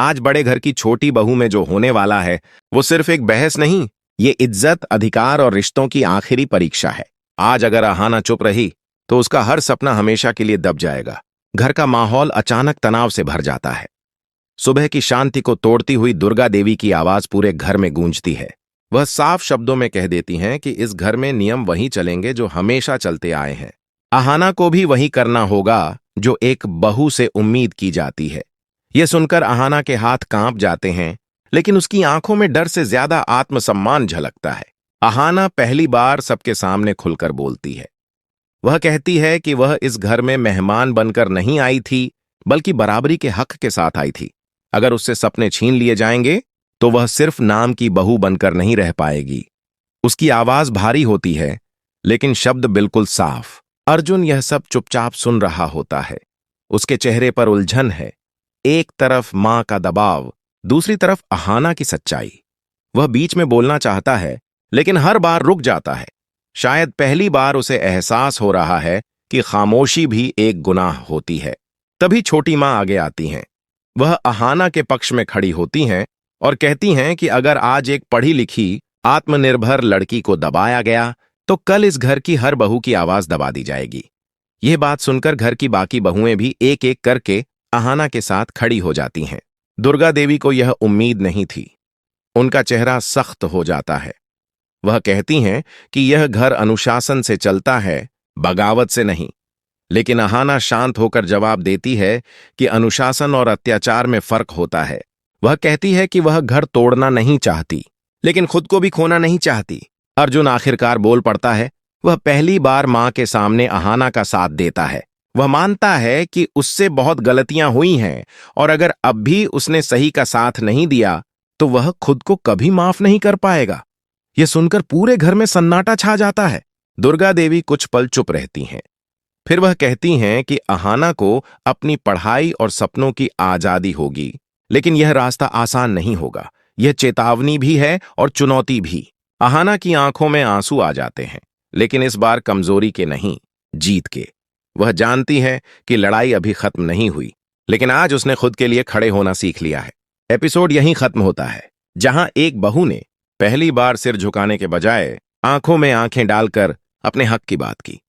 आज बड़े घर की छोटी बहू में जो होने वाला है वो सिर्फ एक बहस नहीं, ये इज्जत, अधिकार और रिश्तों की आखिरी परीक्षा है। आज अगर अहाना चुप रही तो उसका हर सपना हमेशा के लिए दब जाएगा। घर का माहौल अचानक तनाव से भर जाता है। सुबह की शांति को तोड़ती हुई दुर्गा देवी की आवाज पूरे घर में गूंजती है। वह साफ शब्दों में कह देती हैं कि इस घर में नियम वही चलेंगे जो हमेशा चलते आए हैं। अहाना को भी वही करना होगा जो एक बहू से उम्मीद की जाती है। यह सुनकर अहाना के हाथ कांप जाते हैं, लेकिन उसकी आंखों में डर से ज्यादा आत्मसम्मान झलकता है। अहाना पहली बार सबके सामने खुलकर बोलती है। वह कहती है कि वह इस घर में मेहमान बनकर नहीं आई थी, बल्कि बराबरी के हक के साथ आई थी। अगर उससे सपने छीन लिए जाएंगे तो वह सिर्फ नाम की बहू बनकर नहीं रह पाएगी। उसकी आवाज भारी होती है, लेकिन शब्द बिल्कुल साफ। अर्जुन यह सब चुपचाप सुन रहा होता है। उसके चेहरे पर उलझन है। एक तरफ मां का दबाव, दूसरी तरफ अहाना की सच्चाई। वह बीच में बोलना चाहता है, लेकिन हर बार रुक जाता है। शायद पहली बार उसे एहसास हो रहा है कि खामोशी भी एक गुनाह होती है। तभी छोटी मां आगे आती हैं। वह अहाना के पक्ष में खड़ी होती हैं और कहती हैं कि अगर आज एक पढ़ी लिखी, आत्मनिर्भर लड़की को दबाया गया तो कल इस घर की हर बहू की आवाज दबा दी जाएगी। यह बात सुनकर घर की बाकी बहुएं भी एक एक करके अहाना के साथ खड़ी हो जाती हैं। दुर्गा देवी को यह उम्मीद नहीं थी। उनका चेहरा सख्त हो जाता है। वह कहती हैं कि यह घर अनुशासन से चलता है, बगावत से नहीं। लेकिन अहाना शांत होकर जवाब देती है कि अनुशासन और अत्याचार में फर्क होता है। वह कहती है कि वह घर तोड़ना नहीं चाहती, लेकिन खुद को भी खोना नहीं चाहती। अर्जुन आखिरकार बोल पड़ता है। वह पहली बार मां के सामने अहाना का साथ देता है। वह मानता है कि उससे बहुत गलतियां हुई हैं और अगर अब भी उसने सही का साथ नहीं दिया तो वह खुद को कभी माफ नहीं कर पाएगा। यह सुनकर पूरे घर में सन्नाटा छा जाता है। दुर्गा देवी कुछ पल चुप रहती हैं। फिर वह कहती हैं कि अहाना को अपनी पढ़ाई और सपनों की आजादी होगी, लेकिन यह रास्ता आसान नहीं होगा। यह चेतावनी भी है और चुनौती भी। अहाना की आंखों में आंसू आ जाते हैं, लेकिन इस बार कमजोरी के नहीं, जीत के। वह जानती है कि लड़ाई अभी खत्म नहीं हुई, लेकिन आज उसने खुद के लिए खड़े होना सीख लिया है। एपिसोड यहीं खत्म होता है, जहां एक बहू ने पहली बार सिर झुकाने के बजाय आंखों में आंखें डालकर अपने हक की बात की।